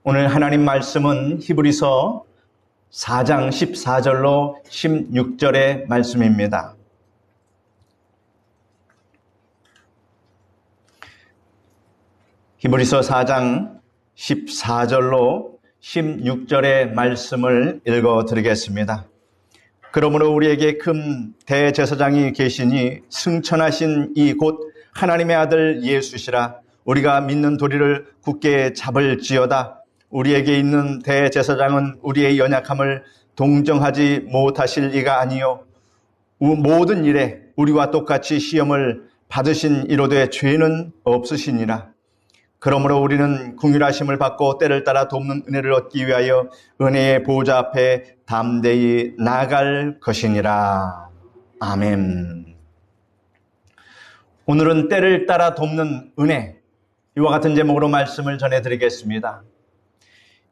오늘 하나님 말씀은 히브리서 4장 14절로 16절의 말씀입니다. 히브리서 4장 14절로 16절의 말씀을 읽어드리겠습니다. 그러므로 우리에게 큰 대제사장이 계시니 승천하신 이 곧 하나님의 아들 예수시라. 우리가 믿는 도리를 굳게 잡을지어다. 우리에게 있는 대제사장은 우리의 연약함을 동정하지 못하실 이가 아니요 모든 일에 우리와 똑같이 시험을 받으신 이로되 죄는 없으시니라. 그러므로 우리는 긍휼하심을 받고 때를 따라 돕는 은혜를 얻기 위하여 은혜의 보좌 앞에 담대히 나아갈 것이니라. 아멘. 오늘은 때를 따라 돕는 은혜, 이와 같은 제목으로 말씀을 전해드리겠습니다.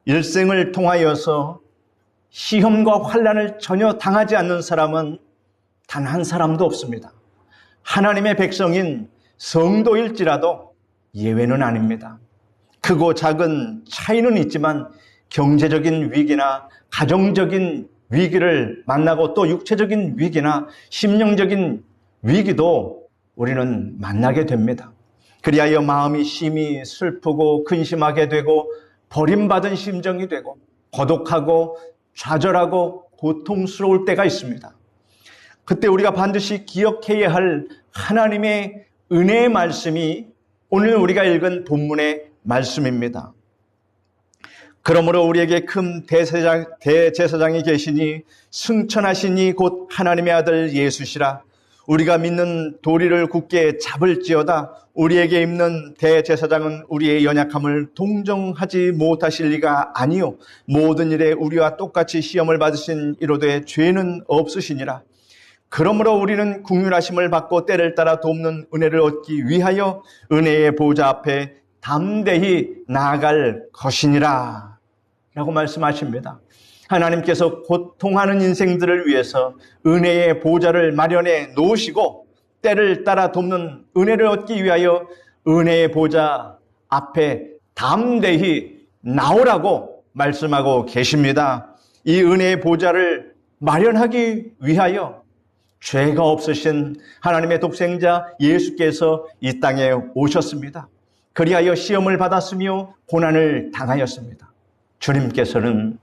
일생을 통하여서 시험과 환난을 전혀 당하지 않는 사람은 단 한 사람도 없습니다. 하나님의 백성인 성도일지라도 예외는 아닙니다. 크고 작은 차이는 있지만 경제적인 위기나 가정적인 위기를 만나고 또 육체적인 위기나 심령적인 위기도 우리는 만나게 됩니다. 그리하여 마음이 심히 슬프고 근심하게 되고 버림받은 심정이 되고 고독하고 좌절하고 고통스러울 때가 있습니다. 그때 우리가 반드시 기억해야 할 하나님의 은혜의 말씀이 오늘 우리가 읽은 본문의 말씀입니다. 그러므로 우리에게 큰 대제사장이 계시니 승천하시니 곧 하나님의 아들 예수시라. 우리가 믿는 도리를 굳게 잡을지어다. 우리에게 있는 대제사장은 우리의 연약함을 동정하지 못하실 리가 아니요 모든 일에 우리와 똑같이 시험을 받으신 이로되 죄는 없으시니라. 그러므로 우리는 긍휼하심을 받고 때를 따라 돕는 은혜를 얻기 위하여 은혜의 보좌 앞에 담대히 나아갈 것이니라 라고 말씀하십니다. 하나님께서 고통하는 인생들을 위해서 은혜의 보좌를 마련해 놓으시고 때를 따라 돕는 은혜를 얻기 위하여 은혜의 보좌 앞에 담대히 나오라고 말씀하고 계십니다. 이 은혜의 보좌를 마련하기 위하여 죄가 없으신 하나님의 독생자 예수께서 이 땅에 오셨습니다. 그리하여 시험을 받았으며 고난을 당하였습니다. 주님께서는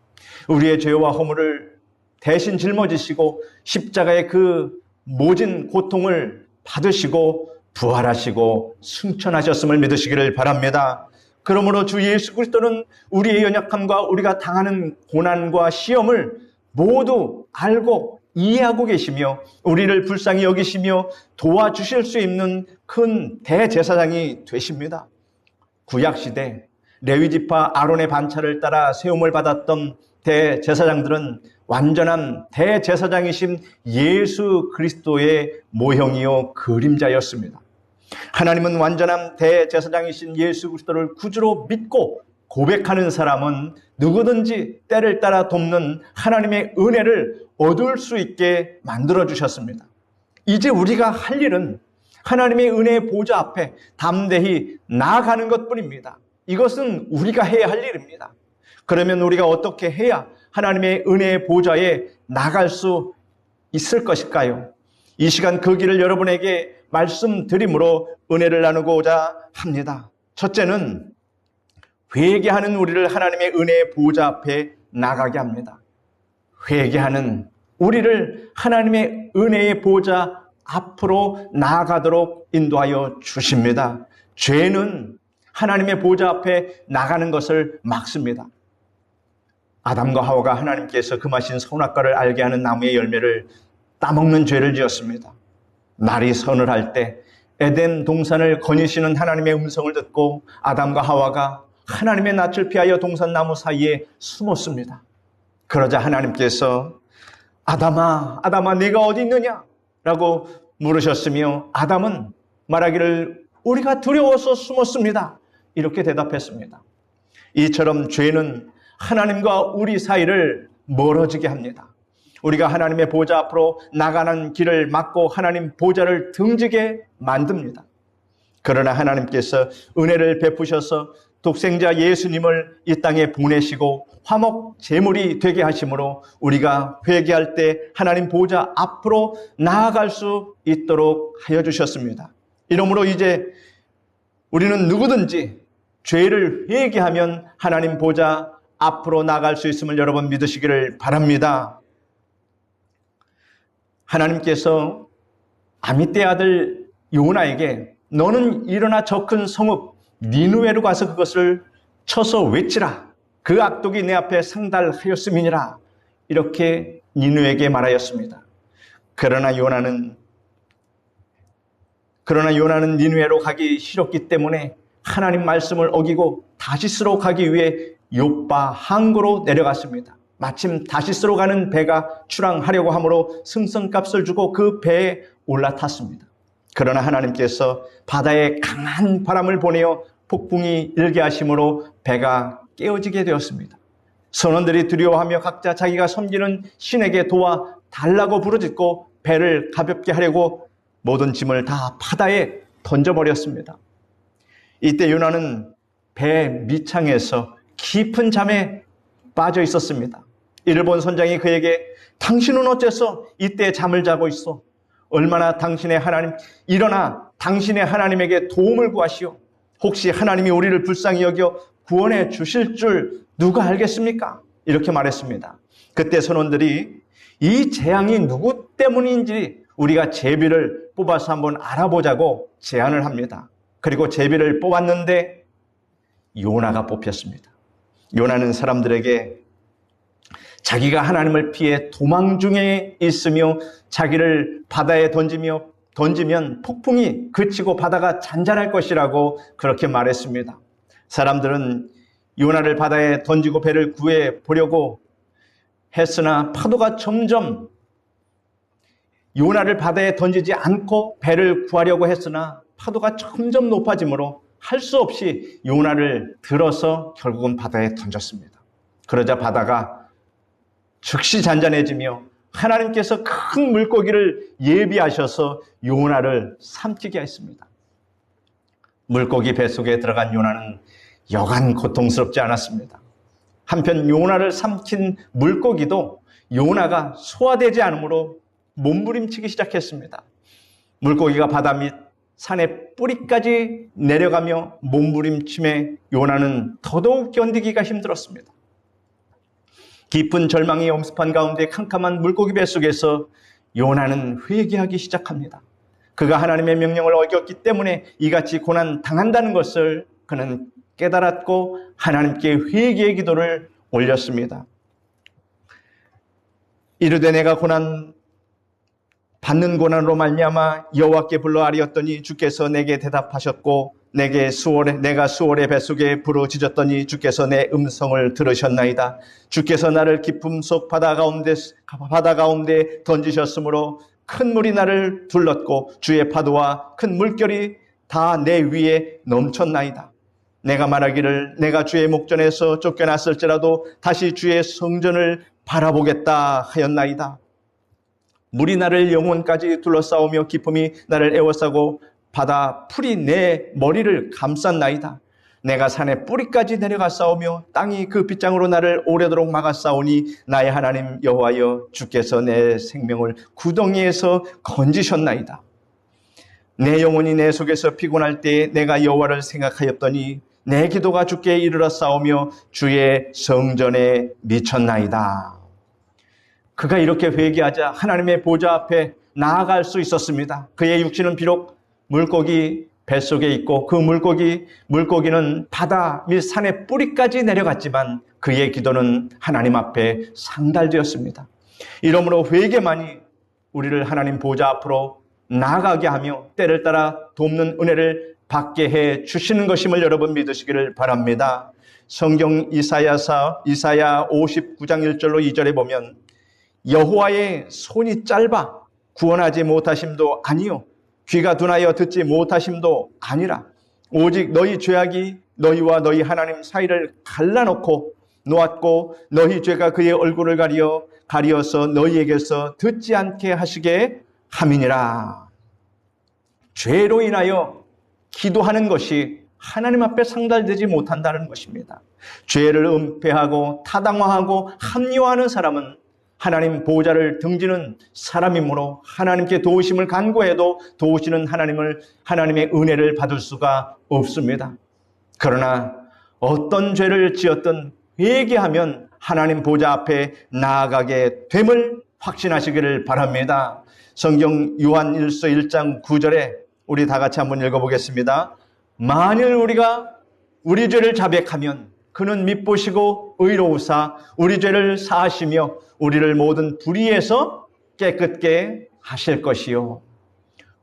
우리의 죄와 허물을 대신 짊어지시고 십자가의 그 모진 고통을 받으시고 부활하시고 승천하셨음을 믿으시기를 바랍니다. 그러므로 주 예수 그리스도는 우리의 연약함과 우리가 당하는 고난과 시험을 모두 알고 이해하고 계시며 우리를 불쌍히 여기시며 도와주실 수 있는 큰 대제사장이 되십니다. 구약시대 레위지파 아론의 반차를 따라 세움을 받았던 대제사장들은 완전한 대제사장이신 예수 그리스도의 모형이요 그림자였습니다. 하나님은 완전한 대제사장이신 예수 그리스도를 구주로 믿고 고백하는 사람은 누구든지 때를 따라 돕는 하나님의 은혜를 얻을 수 있게 만들어주셨습니다. 이제 우리가 할 일은 하나님의 은혜의 보좌 앞에 담대히 나아가는 것뿐입니다. 이것은 우리가 해야 할 일입니다. 그러면 우리가 어떻게 해야 하나님의 은혜의 보좌에 나갈 수 있을 것일까요? 이 시간 그 길을 여러분에게 말씀드림으로 은혜를 나누고자 합니다. 첫째는 회개하는 우리를 하나님의 은혜의 보좌 앞에 나가게 합니다. 회개하는 우리를 하나님의 은혜의 보좌 앞으로 나아가도록 인도하여 주십니다. 죄는 하나님의 보좌 앞에 나가는 것을 막습니다. 아담과 하와가 하나님께서 금하신 선악과를 알게 하는 나무의 열매를 따먹는 죄를 지었습니다. 날이 서늘할 때 에덴 동산을 거니시는 하나님의 음성을 듣고 아담과 하와가 하나님의 낯을 피하여 동산나무 사이에 숨었습니다. 그러자 하나님께서 아담아, 아담아, 네가 어디 있느냐? 라고 물으셨으며 아담은 말하기를 우리가 두려워서 숨었습니다. 이렇게 대답했습니다. 이처럼 죄는 하나님과 우리 사이를 멀어지게 합니다. 우리가 하나님의 보좌 앞으로 나가는 길을 막고 하나님 보좌를 등지게 만듭니다. 그러나 하나님께서 은혜를 베푸셔서 독생자 예수님을 이 땅에 보내시고 화목 제물이 되게 하심으로 우리가 회개할 때 하나님 보좌 앞으로 나아갈 수 있도록 하여 주셨습니다. 이러므로 이제 우리는 누구든지 죄를 회개하면 하나님 보좌 앞으로 나아갈 수 있음을 여러분 믿으시기를 바랍니다. 하나님께서 아미떼 아들 요나에게 너는 일어나 저 큰 성읍 니느웨로 가서 그것을 쳐서 외치라. 그 악독이 내 앞에 상달하였음이니라. 이렇게 니느웨에게 말하였습니다. 그러나 요나는 니느웨로 가기 싫었기 때문에 하나님 말씀을 어기고 다시스로 가기 위해 요빠 항구로 내려갔습니다. 마침 다시스로 가는 배가 출항하려고 하므로 승선값을 주고 그 배에 올라탔습니다. 그러나 하나님께서 바다에 강한 바람을 보내어 폭풍이 일게 하심으로 배가 깨어지게 되었습니다. 선원들이 두려워하며 각자 자기가 섬기는 신에게 도와 달라고 부르짖고 배를 가볍게 하려고 모든 짐을 다 바다에 던져버렸습니다. 이때 요나는 배 밑창에서 깊은 잠에 빠져 있었습니다. 이를 본 선장이 그에게 당신은 어째서 이때 잠을 자고 있어? 얼마나 당신의 하나님, 일어나 당신의 하나님에게 도움을 구하시오. 혹시 하나님이 우리를 불쌍히 여겨 구원해 주실 줄 누가 알겠습니까? 이렇게 말했습니다. 그때 선원들이 이 재앙이 누구 때문인지 우리가 제비를 뽑아서 한번 알아보자고 제안을 합니다. 그리고 제비를 뽑았는데 요나가 뽑혔습니다. 요나는 사람들에게 자기가 하나님을 피해 도망 중에 있으며 자기를 바다에 던지면 폭풍이 그치고 바다가 잔잔할 것이라고 그렇게 말했습니다. 사람들은 요나를 바다에 던지고 배를 구해 보려고 했으나 파도가 점점 요나를 바다에 던지지 않고 배를 구하려고 했으나 파도가 점점 높아지므로 할 수 없이 요나를 들어서 결국은 바다에 던졌습니다. 그러자 바다가 즉시 잔잔해지며 하나님께서 큰 물고기를 예비하셔서 요나를 삼키게 했습니다. 물고기 뱃속에 들어간 요나는 여간 고통스럽지 않았습니다. 한편 요나를 삼킨 물고기도 요나가 소화되지 않으므로 몸부림치기 시작했습니다. 물고기가 바다 밑 산의 뿌리까지 내려가며 몸부림침에 요나는 더더욱 견디기가 힘들었습니다. 깊은 절망이 엄습한 가운데 캄캄한 물고기 뱃속에서 요나는 회개하기 시작합니다. 그가 하나님의 명령을 어겼기 때문에 이같이 고난 당한다는 것을 그는 깨달았고 하나님께 회개의 기도를 올렸습니다. 이르되 내가 받는 고난으로 말미암아 여호와께 불러 아뢰었더니 주께서 내게 대답하셨고 내가 수월의 뱃속에 부르짖었더니 주께서 내 음성을 들으셨나이다. 주께서 나를 깊음 속 바다 가운데 던지셨으므로 큰 물이 나를 둘렀고 주의 파도와 큰 물결이 다 내 위에 넘쳤나이다. 내가 말하기를 내가 주의 목전에서 쫓겨났을지라도 다시 주의 성전을 바라보겠다 하였나이다. 물이 나를 영혼까지 둘러싸우며 기품이 나를 에워싸고 바다 풀이 내 머리를 감쌌나이다. 내가 산의 뿌리까지 내려가 싸우며 땅이 그 빗장으로 나를 오래도록 막아 싸우니 나의 하나님 여호와여 주께서 내 생명을 구덩이에서 건지셨나이다. 내 영혼이 내 속에서 피곤할 때에 내가 여호와를 생각하였더니 내 기도가 주께 이르러 싸우며 주의 성전에 미쳤나이다. 그가 이렇게 회개하자 하나님의 보좌 앞에 나아갈 수 있었습니다. 그의 육신은 비록 물고기 뱃속에 있고 그 물고기는 바다 및 산의 뿌리까지 내려갔지만 그의 기도는 하나님 앞에 상달되었습니다. 이러므로 회개만이 우리를 하나님 보좌 앞으로 나아가게 하며 때를 따라 돕는 은혜를 받게 해 주시는 것임을 여러분 믿으시기를 바랍니다. 성경 이사야 59장 1절로 2절에 보면 여호와의 손이 짧아 구원하지 못하심도 아니요 귀가 둔하여 듣지 못하심도 아니라 오직 너희 죄악이 너희와 너희 하나님 사이를 갈라놓고 놓았고 너희 죄가 그의 얼굴을 가리어서 너희에게서 듣지 않게 하시게 함이니라. 죄로 인하여 기도하는 것이 하나님 앞에 상달되지 못한다는 것입니다. 죄를 은폐하고 타당화하고 합리화하는 사람은 하나님 보좌를 등지는 사람이므로 하나님께 도우심을 간구해도 도우시는 하나님의 은혜를 받을 수가 없습니다. 그러나 어떤 죄를 지었든 회개하면 하나님 보좌 앞에 나아가게 됨을 확신하시기를 바랍니다. 성경 요한일서 1장 9절에 우리 다 같이 한번 읽어보겠습니다. 만일 우리가 우리 죄를 자백하면 그는 밉보시고 의로우사 우리 죄를 사하시며 우리를 모든 불의에서 깨끗게 하실 것이요.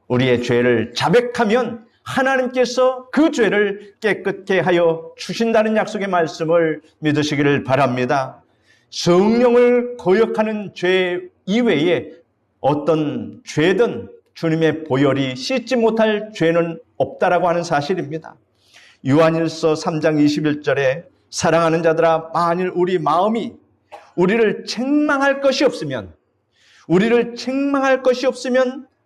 우리의 죄를 자백하면 하나님께서 그 죄를 깨끗게 하여 주신다는 약속의 말씀을 믿으시기를 바랍니다. 성령을 거역하는 죄 이외에 어떤 죄든 주님의 보혈이 씻지 못할 죄는 없다라고 하는 사실입니다. 요한일서 3장 21절에 사랑하는 자들아 만일 우리 마음이 우리를 책망할 것이 없으면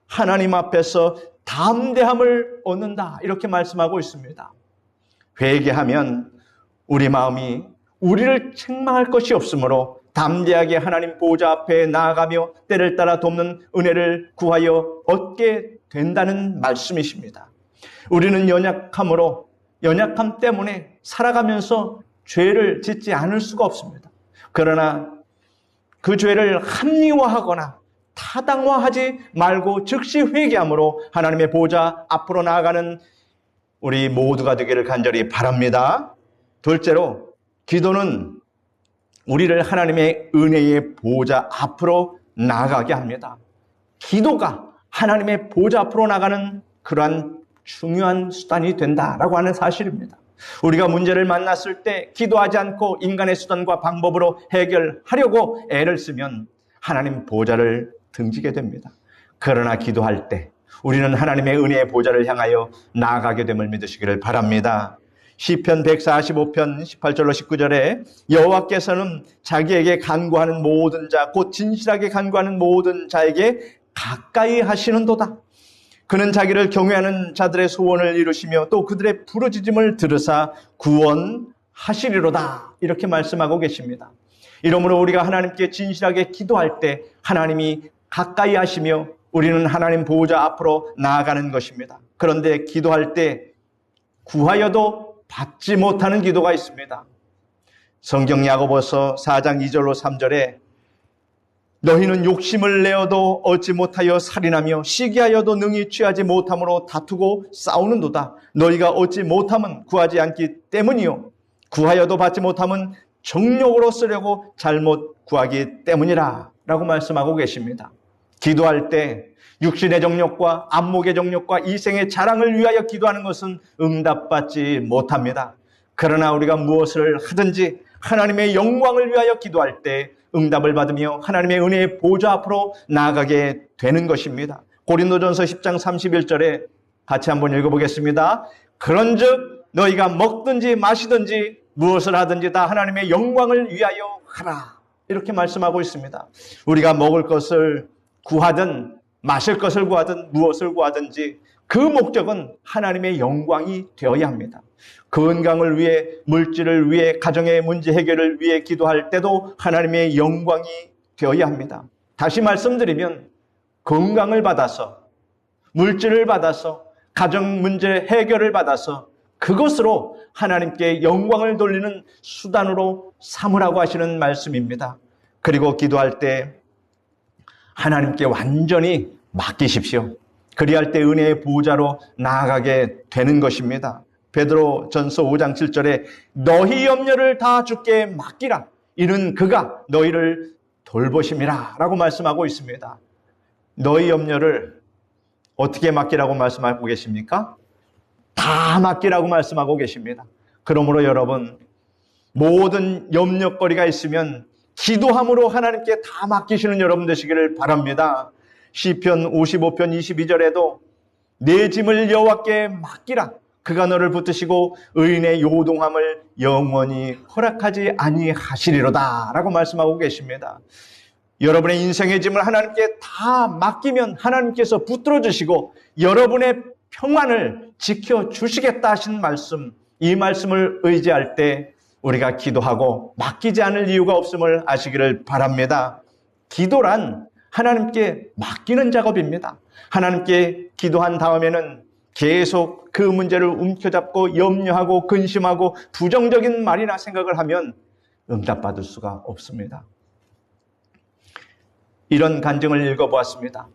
하나님 앞에서 담대함을 얻는다 이렇게 말씀하고 있습니다. 회개하면 우리 마음이 우리를 책망할 것이 없으므로 담대하게 하나님 보좌 앞에 나아가며 때를 따라 돕는 은혜를 구하여 얻게 된다는 말씀이십니다. 우리는 연약함 때문에 살아가면서 죄를 짓지 않을 수가 없습니다. 그러나 그 죄를 합리화하거나 타당화하지 말고 즉시 회개함으로 하나님의 보좌 앞으로 나아가는 우리 모두가 되기를 간절히 바랍니다. 둘째로 기도는 우리를 하나님의 은혜의 보좌 앞으로 나아가게 합니다. 기도가 하나님의 보좌 앞으로 나가는 그러한 중요한 수단이 된다라고 하는 사실입니다. 우리가 문제를 만났을 때 기도하지 않고 인간의 수단과 방법으로 해결하려고 애를 쓰면 하나님 보좌를 등지게 됩니다. 그러나 기도할 때 우리는 하나님의 은혜의 보좌를 향하여 나아가게 됨을 믿으시기를 바랍니다. 시편 145편 18절로 19절에 여호와께서는 자기에게 간구하는 모든 자 곧 진실하게 간구하는 모든 자에게 가까이 하시는도다. 그는 자기를 경외하는 자들의 소원을 이루시며 또 그들의 부르짖음을 들으사 구원하시리로다. 이렇게 말씀하고 계십니다. 이러므로 우리가 하나님께 진실하게 기도할 때 하나님이 가까이 하시며 우리는 하나님 보호자 앞으로 나아가는 것입니다. 그런데 기도할 때 구하여도 받지 못하는 기도가 있습니다. 성경 야고보서 4장 2절로 3절에 너희는 욕심을 내어도 얻지 못하여 살인하며 시기하여도 능히 취하지 못함으로 다투고 싸우는도다. 너희가 얻지 못함은 구하지 않기 때문이요 구하여도 받지 못함은 정욕으로 쓰려고 잘못 구하기 때문이라 라고 말씀하고 계십니다. 기도할 때 육신의 정욕과 안목의 정욕과 이생의 자랑을 위하여 기도하는 것은 응답받지 못합니다. 그러나 우리가 무엇을 하든지 하나님의 영광을 위하여 기도할 때 응답을 받으며 하나님의 은혜의 보좌 앞으로 나아가게 되는 것입니다. 고린도전서 10장 31절에 같이 한번 읽어보겠습니다. 그런즉 너희가 먹든지 마시든지 무엇을 하든지 다 하나님의 영광을 위하여 하라. 이렇게 말씀하고 있습니다. 우리가 먹을 것을 구하든 마실 것을 구하든 무엇을 구하든지 그 목적은 하나님의 영광이 되어야 합니다. 건강을 위해, 물질을 위해, 가정의 문제 해결을 위해 기도할 때도 하나님의 영광이 되어야 합니다. 다시 말씀드리면 건강을 받아서, 물질을 받아서, 가정 문제 해결을 받아서 그것으로 하나님께 영광을 돌리는 수단으로 삼으라고 하시는 말씀입니다. 그리고 기도할 때 하나님께 완전히 맡기십시오. 그리할 때 은혜의 보호자로 나아가게 되는 것입니다. 베드로전서 5장 7절에 너희 염려를 다 주께 맡기라. 이는 그가 너희를 돌보심이라 라고 말씀하고 있습니다. 너희 염려를 어떻게 맡기라고 말씀하고 계십니까? 다 맡기라고 말씀하고 계십니다. 그러므로 여러분 모든 염려거리가 있으면 기도함으로 하나님께 다 맡기시는 여러분 되시기를 바랍니다. 시편 55편 22절에도 내 짐을 여호와께 맡기라. 그가 너를 붙드시고 의인의 요동함을 영원히 허락하지 아니하시리로다 라고 말씀하고 계십니다. 여러분의 인생의 짐을 하나님께 다 맡기면 하나님께서 붙들어 주시고 여러분의 평안을 지켜주시겠다 하신 말씀, 이 말씀을 의지할 때 우리가 기도하고 맡기지 않을 이유가 없음을 아시기를 바랍니다. 기도란 하나님께 맡기는 작업입니다. 하나님께 기도한 다음에는 계속 그 문제를 움켜잡고 염려하고 근심하고 부정적인 말이나 생각을 하면 응답받을 수가 없습니다. 이런 간증을 읽어보았습니다.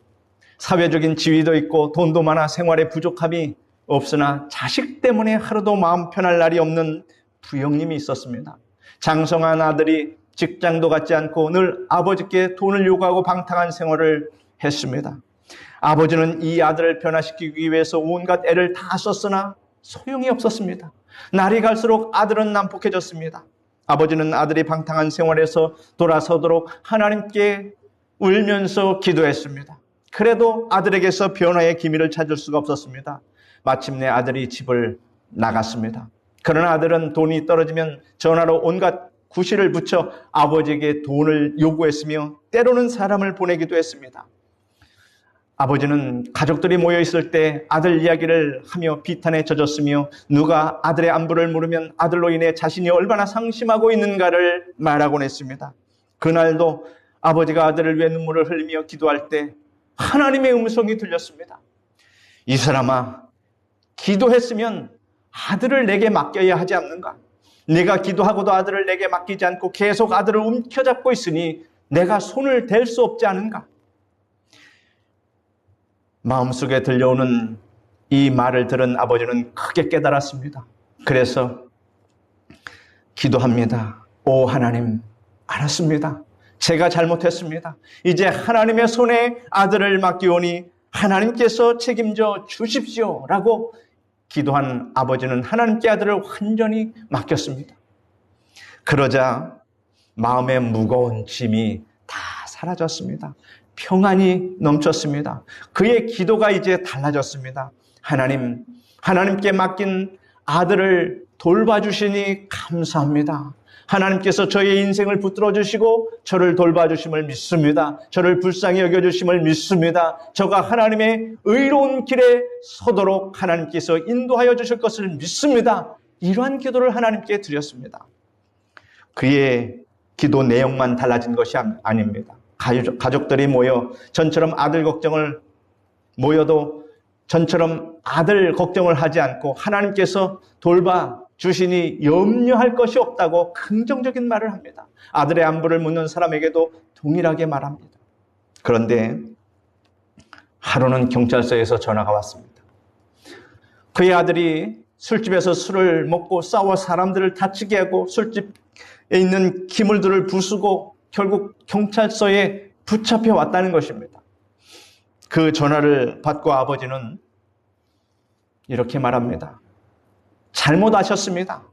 사회적인 지위도 있고 돈도 많아 생활에 부족함이 없으나 자식 때문에 하루도 마음 편할 날이 없는 부형님이 있었습니다. 장성한 아들이 직장도 갖지 않고 늘 아버지께 돈을 요구하고 방탕한 생활을 했습니다. 아버지는 이 아들을 변화시키기 위해서 온갖 애를 다 썼으나 소용이 없었습니다. 날이 갈수록 아들은 난폭해졌습니다. 아버지는 아들이 방탕한 생활에서 돌아서도록 하나님께 울면서 기도했습니다. 그래도 아들에게서 변화의 기미를 찾을 수가 없었습니다. 마침내 아들이 집을 나갔습니다. 그러나 아들은 돈이 떨어지면 전화로 온갖 구실을 붙여 아버지에게 돈을 요구했으며 때로는 사람을 보내기도 했습니다. 아버지는 가족들이 모여 있을 때 아들 이야기를 하며 비탄에 젖었으며 누가 아들의 안부를 물으면 아들로 인해 자신이 얼마나 상심하고 있는가를 말하곤 했습니다. 그날도 아버지가 아들을 위해 눈물을 흘리며 기도할 때 하나님의 음성이 들렸습니다. 이 사람아, 기도했으면 아들을 내게 맡겨야 하지 않는가? 내가 기도하고도 아들을 내게 맡기지 않고 계속 아들을 움켜잡고 있으니 내가 손을 댈 수 없지 않은가? 마음속에 들려오는 이 말을 들은 아버지는 크게 깨달았습니다. 그래서 기도합니다. 오 하나님, 알았습니다. 제가 잘못했습니다. 이제 하나님의 손에 아들을 맡기오니 하나님께서 책임져 주십시오 라고 기도한 아버지는 하나님께 아들을 완전히 맡겼습니다. 그러자 마음의 무거운 짐이 다 사라졌습니다. 평안이 넘쳤습니다. 그의 기도가 이제 달라졌습니다. 하나님께 맡긴 아들을 돌봐주시니 감사합니다. 하나님께서 저의 인생을 붙들어 주시고 저를 돌봐주심을 믿습니다. 저를 불쌍히 여겨주심을 믿습니다. 저가 하나님의 의로운 길에 서도록 하나님께서 인도하여 주실 것을 믿습니다. 이러한 기도를 하나님께 드렸습니다. 그의 기도 내용만 달라진 것이 아닙니다. 가족들이 모여 전처럼 아들 걱정을 모여도 전처럼 아들 걱정을 하지 않고 하나님께서 돌봐주시니 염려할 것이 없다고 긍정적인 말을 합니다. 아들의 안부를 묻는 사람에게도 동일하게 말합니다. 그런데 하루는 경찰서에서 전화가 왔습니다. 그의 아들이 술집에서 술을 먹고 싸워 사람들을 다치게 하고 술집에 있는 기물들을 부수고 결국 경찰서에 붙잡혀 왔다는 것입니다. 그 전화를 받고 아버지는 이렇게 말합니다. 잘못하셨습니다.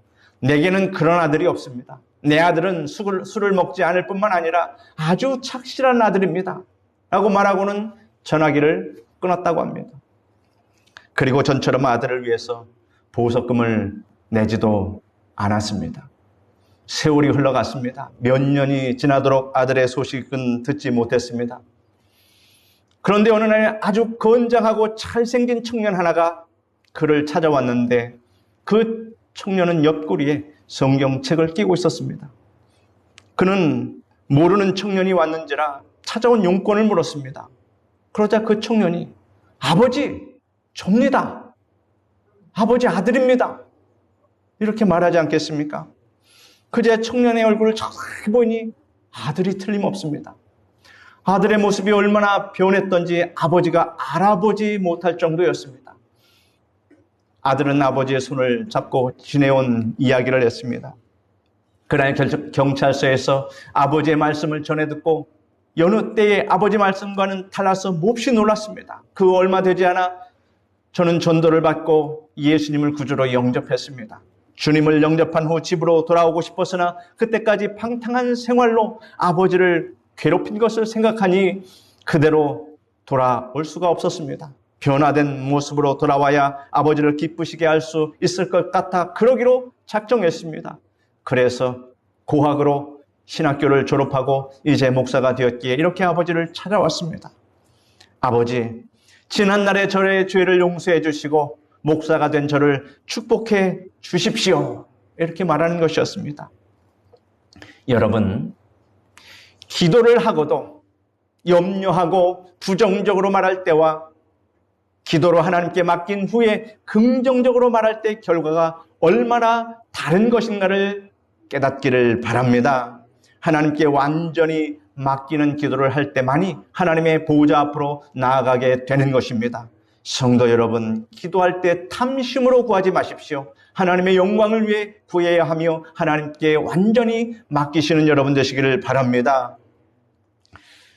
내게는 그런 아들이 없습니다. 내 아들은 술을 먹지 않을 뿐만 아니라 아주 착실한 아들입니다. 라고 말하고는 전화기를 끊었다고 합니다. 그리고 전처럼 아들을 위해서 보석금을 내지도 않았습니다. 세월이 흘러갔습니다. 몇 년이 지나도록 아들의 소식은 듣지 못했습니다. 그런데 어느 날 아주 건장하고 잘생긴 청년 하나가 그를 찾아왔는데 그 청년은 옆구리에 성경책을 끼고 있었습니다. 그는 모르는 청년이 왔는지라 찾아온 용건을 물었습니다. 그러자 그 청년이 아버지, 접니다. 아버지 아들입니다. 이렇게 말하지 않겠습니까? 그제 청년의 얼굴을 자세히 보니 아들이 틀림없습니다. 아들의 모습이 얼마나 변했던지 아버지가 알아보지 못할 정도였습니다. 아들은 아버지의 손을 잡고 지내온 이야기를 했습니다. 그날 경찰서에서 아버지의 말씀을 전해 듣고 여느 때의 아버지 말씀과는 달라서 몹시 놀랐습니다. 그 얼마 되지 않아 저는 전도를 받고 예수님을 구주로 영접했습니다. 주님을 영접한 후 집으로 돌아오고 싶었으나 그때까지 방탕한 생활로 아버지를 괴롭힌 것을 생각하니 그대로 돌아올 수가 없었습니다. 변화된 모습으로 돌아와야 아버지를 기쁘시게 할 수 있을 것 같아 그러기로 작정했습니다. 그래서 고학으로 신학교를 졸업하고 이제 목사가 되었기에 이렇게 아버지를 찾아왔습니다. 아버지, 지난날에 저의 죄를 용서해 주시고 목사가 된 저를 축복해 주십시오. 이렇게 말하는 것이었습니다. 여러분, 기도를 하고도 염려하고 부정적으로 말할 때와 기도로 하나님께 맡긴 후에 긍정적으로 말할 때 결과가 얼마나 다른 것인가를 깨닫기를 바랍니다. 하나님께 완전히 맡기는 기도를 할 때만이 하나님의 보호자 앞으로 나아가게 되는 것입니다. 성도 여러분, 기도할 때 탐심으로 구하지 마십시오. 하나님의 영광을 위해 구해야 하며 하나님께 완전히 맡기시는 여러분 되시기를 바랍니다.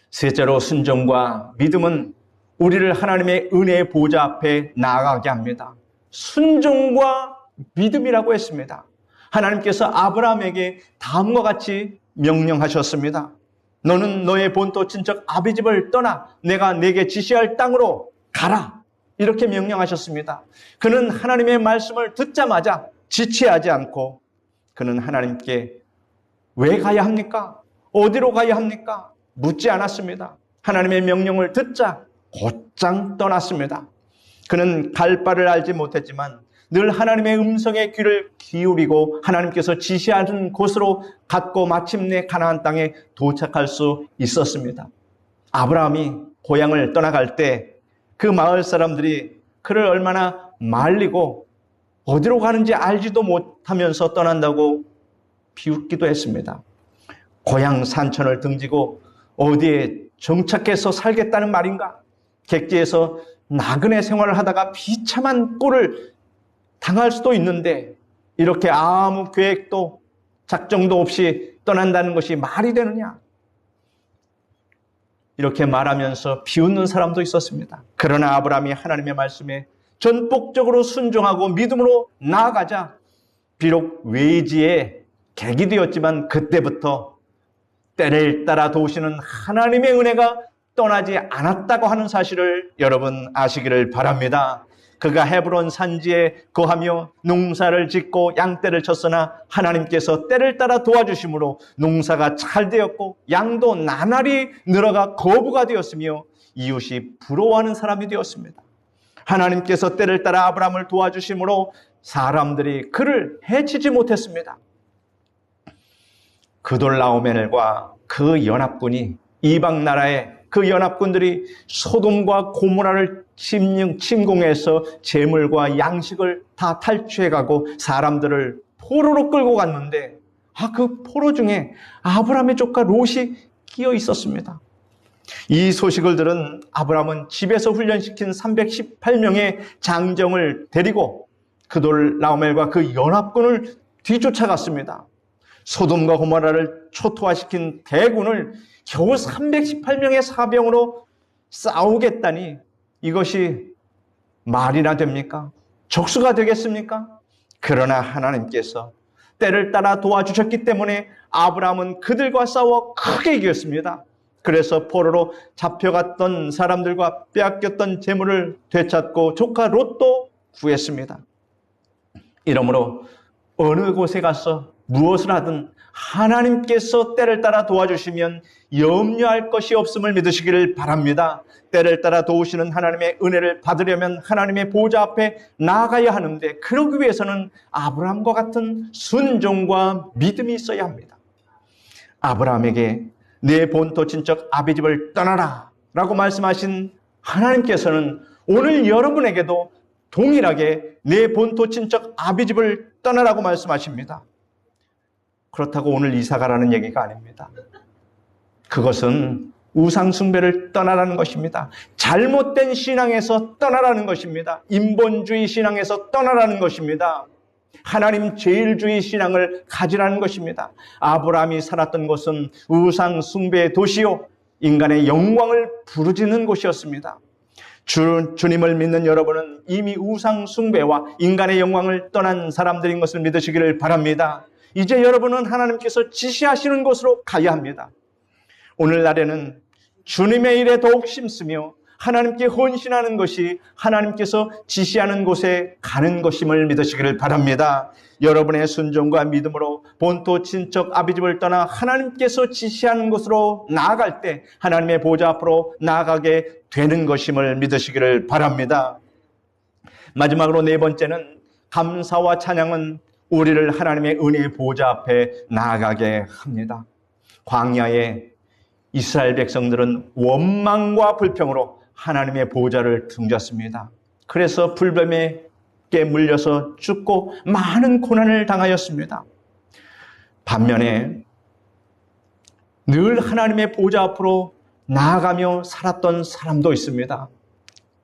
셋째로, 순종과 믿음은 우리를 하나님의 은혜의 보호자 앞에 나아가게 합니다. 순종과 믿음이라고 했습니다. 하나님께서 아브라함에게 다음과 같이 명령하셨습니다. 너는 너의 본토 친척 아비집을 떠나 내가 내게 지시할 땅으로 가라. 이렇게 명령하셨습니다. 그는 하나님의 말씀을 듣자마자 지체하지 않고 그는 하나님께 왜 가야 합니까? 어디로 가야 합니까? 묻지 않았습니다. 하나님의 명령을 듣자 곧장 떠났습니다. 그는 갈 바를 알지 못했지만 늘 하나님의 음성에 귀를 기울이고 하나님께서 지시하는 곳으로 갔고 마침내 가나안 땅에 도착할 수 있었습니다. 아브라함이 고향을 떠나갈 때 그 마을 사람들이 그를 얼마나 말리고 어디로 가는지 알지도 못하면서 떠난다고 비웃기도 했습니다. 고향 산천을 등지고 어디에 정착해서 살겠다는 말인가? 객지에서 나그네 생활을 하다가 비참한 꼴을 당할 수도 있는데 이렇게 아무 계획도 작정도 없이 떠난다는 것이 말이 되느냐? 이렇게 말하면서 비웃는 사람도 있었습니다. 그러나 아브라함이 하나님의 말씀에 전폭적으로 순종하고 믿음으로 나아가자 비록 외지의 객이 되었지만 그때부터 때를 따라 도우시는 하나님의 은혜가 떠나지 않았다고 하는 사실을 여러분 아시기를 바랍니다. 그가 헤브론 산지에 거하며 농사를 짓고 양떼를 쳤으나 하나님께서 때를 따라 도와주심으로 농사가 잘 되었고 양도 나날이 늘어가 거부가 되었으며 이웃이 부러워하는 사람이 되었습니다. 하나님께서 때를 따라 아브라함을 도와주심으로 사람들이 그를 해치지 못했습니다. 그돌라오메넬과 그 연합군이 이방 나라의 그 연합군들이 소돔과 고모라를 침공해서 재물과 양식을 다 탈취해가고 사람들을 포로로 끌고 갔는데 그 포로 중에 아브라함의 조카 롯이 끼어 있었습니다. 이 소식을 들은 아브라함은 집에서 훈련시킨 318명의 장정을 데리고 그돌라오멜과 그 연합군을 뒤쫓아갔습니다. 소돔과 고모라를 초토화시킨 대군을 겨우 318명의 사병으로 싸우겠다니 이것이 말이나 됩니까? 적수가 되겠습니까? 그러나 하나님께서 때를 따라 도와주셨기 때문에 아브라함은 그들과 싸워 크게 이겼습니다. 그래서 포로로 잡혀갔던 사람들과 빼앗겼던 재물을 되찾고 조카 롯도 구했습니다. 이러므로 어느 곳에 가서 무엇을 하든 하나님께서 때를 따라 도와주시면 염려할 것이 없음을 믿으시기를 바랍니다. 때를 따라 도우시는 하나님의 은혜를 받으려면 하나님의 보호자 앞에 나아가야 하는데 그러기 위해서는 아브라함과 같은 순종과 믿음이 있어야 합니다. 아브라함에게 내 본토 친척 아비집을 떠나라 라고 말씀하신 하나님께서는 오늘 여러분에게도 동일하게 내 본토 친척 아비집을 떠나라고 말씀하십니다. 그렇다고 오늘 이사 가라는 얘기가 아닙니다. 그것은 우상 숭배를 떠나라는 것입니다. 잘못된 신앙에서 떠나라는 것입니다. 인본주의 신앙에서 떠나라는 것입니다. 하나님 제일주의 신앙을 가지라는 것입니다. 아브라함이 살았던 곳은 우상 숭배의 도시요 인간의 영광을 부르짖는 곳이었습니다. 주님을 믿는 여러분은 이미 우상 숭배와 인간의 영광을 떠난 사람들인 것을 믿으시기를 바랍니다. 이제 여러분은 하나님께서 지시하시는 곳으로 가야 합니다. 오늘날에는 주님의 일에 더욱 힘쓰며 하나님께 헌신하는 것이 하나님께서 지시하는 곳에 가는 것임을 믿으시기를 바랍니다. 여러분의 순종과 믿음으로 본토 친척 아비집을 떠나 하나님께서 지시하는 곳으로 나아갈 때 하나님의 보좌 앞으로 나아가게 되는 것임을 믿으시기를 바랍니다. 마지막으로 네 번째는 감사와 찬양은 우리를 하나님의 은혜의 보좌 앞에 나아가게 합니다. 광야에 이스라엘 백성들은 원망과 불평으로 하나님의 보좌를 등졌습니다. 그래서 불뱀에게 물려서 죽고 많은 고난을 당하였습니다. 반면에 늘 하나님의 보좌 앞으로 나아가며 살았던 사람도 있습니다.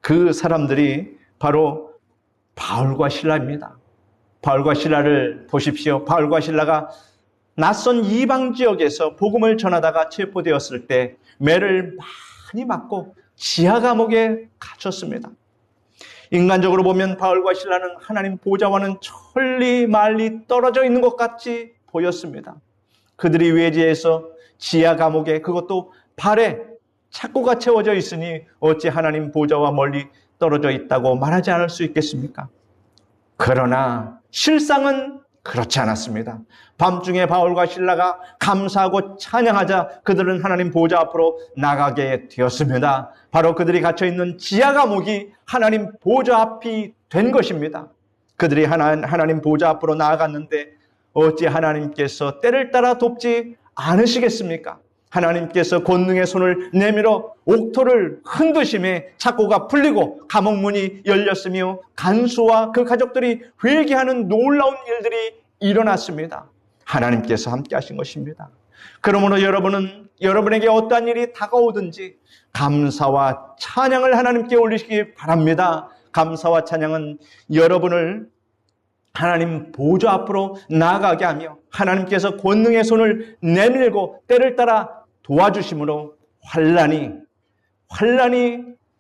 그 사람들이 바로 바울과 실라입니다. 바울과 실라를 보십시오. 바울과 실라가 낯선 이방 지역에서 복음을 전하다가 체포되었을 때 매를 많이 맞고 지하 감옥에 갇혔습니다. 인간적으로 보면 바울과 실라는 하나님 보좌와는 천리 만리 떨어져 있는 것 같이 보였습니다. 그들이 외지에서 지하 감옥에, 그것도 발에 착고가 채워져 있으니 어찌 하나님 보좌와 멀리 떨어져 있다고 말하지 않을 수 있겠습니까? 그러나 실상은 그렇지 않았습니다. 밤중에 바울과 실라가 감사하고 찬양하자 그들은 하나님 보좌 앞으로 나가게 되었습니다. 바로 그들이 갇혀있는 지하 감옥이 하나님 보좌 앞이 된 것입니다. 그들이 하나님 보좌 앞으로 나아갔는데 어찌 하나님께서 때를 따라 돕지 않으시겠습니까? 하나님께서 권능의 손을 내밀어 옥토를 흔드심에 착고가 풀리고 감옥문이 열렸으며 간수와 그 가족들이 회개하는 놀라운 일들이 일어났습니다. 하나님께서 함께 하신 것입니다. 그러므로 여러분은 여러분에게 어떠한 일이 다가오든지 감사와 찬양을 하나님께 올리시기 바랍니다. 감사와 찬양은 여러분을 하나님 보좌 앞으로 나아가게 하며 하나님께서 권능의 손을 내밀고 때를 따라 도와주심으로 환난이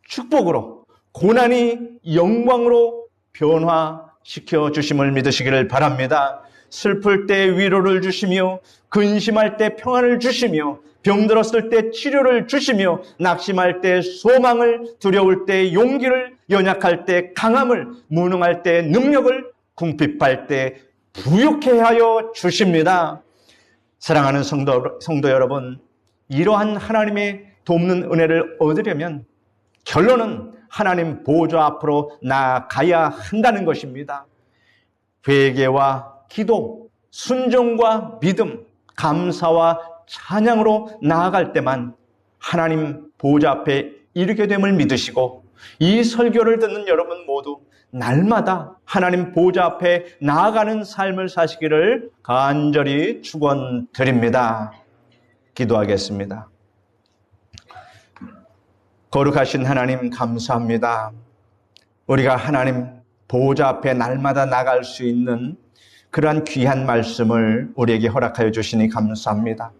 축복으로, 고난이 영광으로 변화시켜 주심을 믿으시기를 바랍니다. 슬플 때 위로를 주시며 근심할 때 평안을 주시며 병들었을 때 치료를 주시며 낙심할 때 소망을, 두려울 때 용기를, 연약할 때 강함을, 무능할 때 능력을, 궁핍할 때 부유케 하여 주십니다. 사랑하는 성도 여러분, 이러한 하나님의 돕는 은혜를 얻으려면 결론은 하나님 보좌 앞으로 나아가야 한다는 것입니다. 회개와 기도, 순종과 믿음, 감사와 찬양으로 나아갈 때만 하나님 보좌 앞에 이르게 됨을 믿으시고 이 설교를 듣는 여러분 모두 날마다 하나님 보좌 앞에 나아가는 삶을 사시기를 간절히 축원드립니다. 기도하겠습니다. 거룩하신 하나님 감사합니다. 우리가 하나님 보좌 앞에 날마다 나갈 수 있는 그러한 귀한 말씀을 우리에게 허락하여 주시니 감사합니다.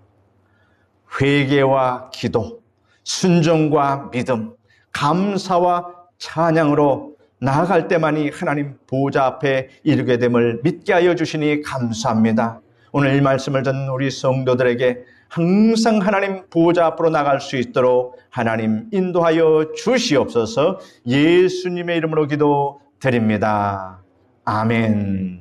회개와 기도, 순종과 믿음, 감사와 찬양으로 나아갈 때만이 하나님 보좌 앞에 이르게 됨을 믿게 하여 주시니 감사합니다. 오늘 이 말씀을 듣는 우리 성도들에게 항상 하나님 보좌 앞으로 나갈 수 있도록 하나님 인도하여 주시옵소서. 예수님의 이름으로 기도드립니다. 아멘.